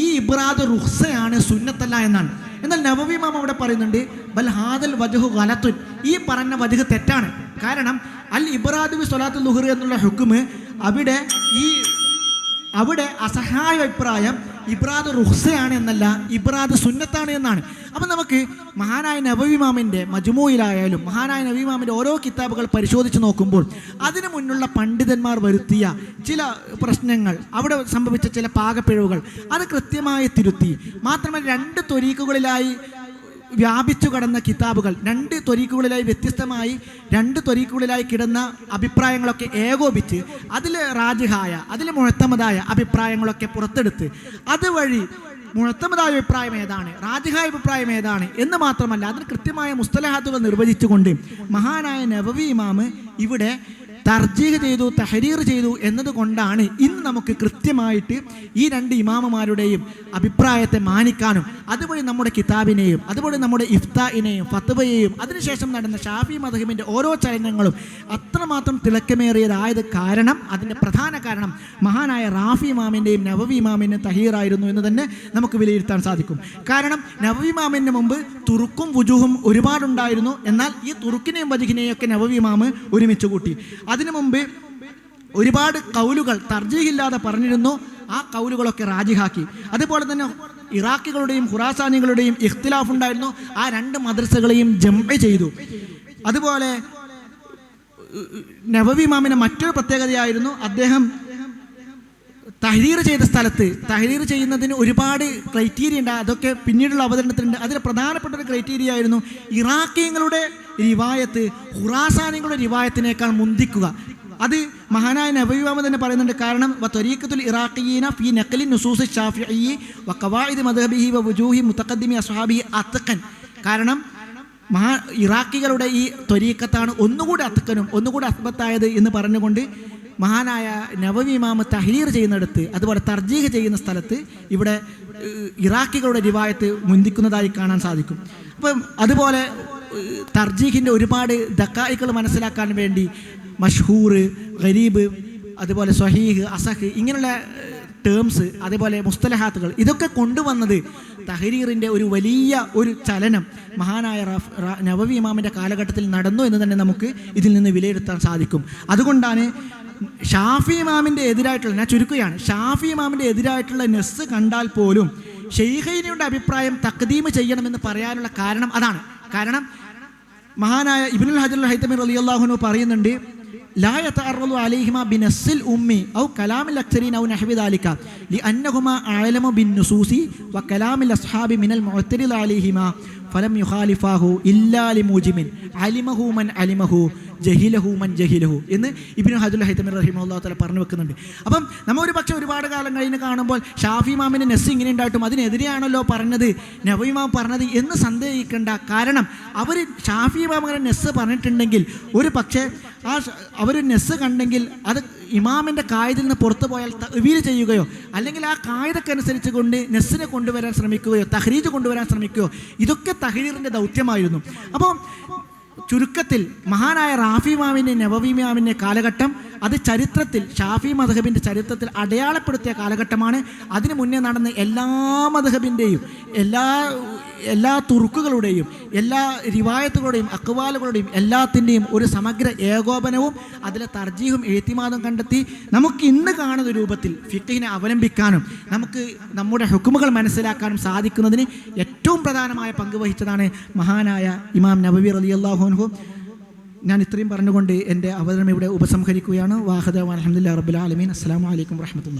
ഈ ഇബ്രാദ് റുഖ്സയാണ്, സുന്നത്തല്ല എന്നാണ്. എന്നാൽ നവവി ഇമാം അവിടെ പറയുന്നുണ്ട് ബൽ ഹാദൽ വജ്ഹു ഗലത്തുൻ, ഈ പറഞ്ഞ വജ്ഹ് തെറ്റാണ്. കാരണം അൽ ഇബ്രാദു ബി സ്വലാത്തുൽ ലുഹ്ർ എന്നുള്ള ഹുക്മ് അവിടെ അസഹായ അഭിപ്രായം ഇബ്രാദ് റുഖ്സയാണ് എന്നല്ല, ഇബ്രാദ് സുന്നത്താണ് എന്നാണ്. അപ്പം നമുക്ക് മഹാനായ നബവി ഇമാമിൻ്റെ മജ്മൂയിലായാലും മഹാനായ നബവി ഇമാമിൻ്റെ ഓരോ കിതാബുകൾ പരിശോധിച്ച് നോക്കുമ്പോൾ അതിനു മുന്നുള്ള പണ്ഡിതന്മാർ വരുത്തിയ ചില പ്രശ്നങ്ങൾ, അവിടെ സംഭവിച്ച ചില പാകപ്പിഴവുകൾ അത് കൃത്യമായി തിരുത്തി. മാത്രമല്ല 2 ത്വരീഖുകളിലായി വ്യാപിച്ചു കടന്ന കിതാബുകൾ, 2 ത്വരീഖുകളിലായി വ്യത്യസ്തമായി 2 ത്വരീഖുകളിലായി കിടന്ന അഭിപ്രായങ്ങളൊക്കെ ഏകോപിച്ച് അതിൽ റാജിഹായ, അതിൽ മുഅത്തമദായ അഭിപ്രായങ്ങളൊക്കെ പുറത്തെടുത്ത് അതുവഴി മുഅത്തമദായ അഭിപ്രായം ഏതാണ്, റാജിഹായ അഭിപ്രായം ഏതാണ് എന്ന് മാത്രമല്ല അതിന് കൃത്യമായ മുസ്തലഹാത്തുകൾ നിർവചിച്ചുകൊണ്ട് മഹാനായ നബവി ഇമാം ഇവിടെ തർജീഹ് ചെയ്തു, തഹരീർ ചെയ്തു എന്നതുകൊണ്ടാണ് ഇന്ന് നമുക്ക് കൃത്യമായിട്ട് ഈ 2 ഇമാമുമാരുടെയും അഭിപ്രായത്തെ മാനിക്കാനും അതുവഴി നമ്മുടെ കിതാബിനെയും അതുവഴി നമ്മുടെ ഇഫ്താഇനെയും ഫത്വയെയും അതിനുശേഷം നടന്ന ഷാഫി മദ്ഹബിൻ്റെ ഓരോ ചലനങ്ങളും അത്രമാത്രം തിളക്കമേറിയതായത് കാരണം, അതിൻ്റെ പ്രധാന കാരണം മഹാനായ റാഫി ഇമാമിൻ്റെയും നബവി ഇമാമിൻ്റെയും തഹീറായിരുന്നു എന്ന് തന്നെ നമുക്ക് വിലയിരുത്താൻ സാധിക്കും. കാരണം നബവി ഇമാമിന് മുമ്പ് തുറുക്കും വുജൂഹും ഒരുപാടുണ്ടായിരുന്നു. എന്നാൽ ഈ തുറുക്കിനെയും വജിഹിനെയും ഒക്കെ നബവി ഇമാം ഒരുമിച്ച് കൂട്ടി. അതിനു മുമ്പ് ഒരുപാട് കൗലുകൾ തർജീഹില്ലാതെ പറഞ്ഞിരുന്നു. ആ കൗലുകളൊക്കെ റാജിഹാക്കി. അതുപോലെ തന്നെ ഇറാഖികളുടെയും ഖുറാസാനികളുടെയും ഇഖ്തിലാഫ് ഉണ്ടായിരുന്നു. ആ 2 മദ്രസകളെയും ജംഅ ചെയ്തു. അതുപോലെ നബവി ഇമാമിൻ്റെ മറ്റൊരു പ്രത്യേകതയായിരുന്നു അദ്ദേഹം തഹരീർ ചെയ്ത സ്ഥലത്ത്, തഹരീർ ചെയ്യുന്നതിന് ഒരുപാട് ക്രൈറ്റീരിയ ഉണ്ട്. അതൊക്കെ പിന്നീടുള്ള അവതരണത്തിലുണ്ട്. അതിൽ പ്രധാനപ്പെട്ട ഒരു ക്രൈറ്റീരിയ ആയിരുന്നു ഇറാഖികളുടെ റിവായത്ത് ഖുറാസാനികളുടെ റിവായത്തിനേക്കാൾ മുന്തിക്കുക. അത് മഹാനായ നബവി ഇമാം തന്നെ പറയുന്നുണ്ട്. കാരണം വത്വരീഖത്തുൽ ഇറാഖിയീന ഫീ നഖ്ലി നുസൂസ് ശാഫിഈ വഖവാഇദ് മദ്ഹബിഹി വവുജൂഹി മുതഖദ്ദിമി അസ്ഹാബിഹി അത്ഖൻ. കാരണം ഇറാഖികളുടെ ഈ ത്വരീഖത്താണ് ഒന്നുകൂടി അത്ഖനും ഒന്നുകൂടി അസ്ബത്തായത് എന്ന് പറഞ്ഞുകൊണ്ട് മഹാനായ നബവി ഇമാം തഹരീർ ചെയ്യുന്നിടത്ത്, അതുപോലെ തർജീഹ് ചെയ്യുന്ന സ്ഥലത്ത് ഇവിടെ ഇറാഖികളുടെ റിവായത്ത് മുന്തിക്കുന്നതായി കാണാൻ സാധിക്കും. അപ്പം അതുപോലെ തർജീഹിൻ്റെ ഒരുപാട് ദക്കായികൾ മനസ്സിലാക്കാൻ വേണ്ടി മഷ്ഹൂർ, ഗരീബ്, അതുപോലെ സ്വഹീഹ്, അസഹ് ഇങ്ങനെയുള്ള ടേംസ്, അതേപോലെ മുസ്തലഹാത്തുകൾ ഇതൊക്കെ കൊണ്ടുവന്നത് തഹരീറിൻ്റെ ഒരു വലിയ ഒരു ചലനം മഹാനായ നബവി ഇമാമിൻ്റെ കാലഘട്ടത്തിൽ നടന്നു എന്ന് തന്നെ നമുക്ക് ഇതിൽ നിന്ന് വിലയിരുത്താൻ സാധിക്കും. അതുകൊണ്ടാണ് ഷാഫി ഇമാമിൻ്റെ എതിരായിട്ടുള്ള, ഞാൻ ചുരുക്കുകയാണ്, ഷാഫി ഇമാമിൻ്റെ എതിരായിട്ടുള്ള നെസ്സ് കണ്ടാൽ പോലും ഷെയ്ഖൈനിയുടെ അഭിപ്രായം തഖ്ദീം ചെയ്യണമെന്ന് പറയാനുള്ള കാരണം അതാണ്. കാരണം മഹാനായ ഇബ്നുൽ ഹജറുൽ ഹൈതമി റളിയല്ലാഹു അൻഹു പറയുന്നുണ്ട്, ലാ യതഅറദു അലൈഹിമാ ബിനസ്സിൽ ഉമ്മി ഔ കലാമിൽ അക്സരീൻ ഔ നഹ്വി ദാലിക ലിഅന്നഹുമാ അഅലമു ബിന്നുസൂസി വകലാമിൽ അസ്ഹാബി മിനൽ മുഅ്തരിദ അലൈഹിമാ ഫലം യുഖാലിഫാഹു ഇല്ലാ ലിമുജിമിൻ അലിമഹു മൻ അലിമഹു ജഹിലഹു മൻ ജഹിലഹു എന്ന് ഇബ്നു ഹജറുൽ ഹൈതമി റഹിമഹുല്ലാഹു തആല പറഞ്ഞു വെക്കുന്നുണ്ട്. അപ്പം നമ്മൾ ഒരു പക്ഷേ ഒരുപാട് കാലം കഴിഞ്ഞ് കാണുമ്പോൾ ഷാഫി ഇമാമിൻ്റെ നെസ് ഇങ്ങനെ ഉണ്ടായിട്ടും അതിനെതിരെയാണല്ലോ പറഞ്ഞത് നബവി ഇമാം പറഞ്ഞത് എന്ന് സന്ദേഹിക്കേണ്ട. കാരണം അവർ ഷാഫി ഇമാം അങ്ങനെ നെസ് പറഞ്ഞിട്ടുണ്ടെങ്കിൽ ഒരു പക്ഷേ അവർ നെസ് കണ്ടെങ്കിൽ അത് ഇമാമിൻ്റെ കായിദിൽ നിന്ന് പുറത്തു പോയാൽ തഅ്വീൽ ചെയ്യുകയോ അല്ലെങ്കിൽ ആ കായിദക്കനുസരിച്ച് കൊണ്ട് നെസ്സിനെ കൊണ്ടുവരാൻ ശ്രമിക്കുകയോ തഹ്രീജ് കൊണ്ടുവരാൻ ശ്രമിക്കുകയോ ഇതൊക്കെ തഹ്രീറിൻ്റെ ദൗത്യമായിരുന്നു. അപ്പോൾ ചുരുക്കത്തിൽ മഹാനായ റാഫി ഇമാമിൻ്റെ നബവി ഇമാമിൻ്റെ കാലഘട്ടം അത് ചരിത്രത്തിൽ ഷാഫി മദ്ഹബിൻ്റെ ചരിത്രത്തിൽ അടയാളപ്പെടുത്തിയ കാലഘട്ടമാണ്. അതിനു മുന്നേ നടന്ന എല്ലാ മദ്ഹബിൻ്റെയും എല്ലാ തുർക്കുകളുടെയും എല്ലാ റിവായത്തുകളുടെയും അക്വാലുകളുടെയും എല്ലാത്തിൻ്റെയും ഒരു സമഗ്ര ഏകോപനവും അതിലെ തർജീഹും എഴുത്തിമാദും കണ്ടെത്തി നമുക്ക് ഇന്ന് കാണുന്ന രൂപത്തിൽ ഫിഖ്ഹിനെ അവലംബിക്കാനും നമുക്ക് നമ്മുടെ ഹുക്കുമുകൾ മനസ്സിലാക്കാനും സാധിക്കുന്നതിന് ഏറ്റവും പ്രധാനമായ പങ്ക് വഹിച്ചതാണ് മഹാനായ ഇമാം നബവി റളിയല്ലാഹു അൻഹു. ഞാൻ ഇത്രയും പറഞ്ഞുകൊണ്ട് എൻ്റെ അവതരണം ഇവിടെ ഉപസംഹരിക്കുകയാണ്. വാഹദ അൽഹംദുലില്ലാഹി റബ്ബിൽ ആലമീൻ. അസ്സലാമു അലൈക്കും വറഹ്മത്തുള്ളാഹി.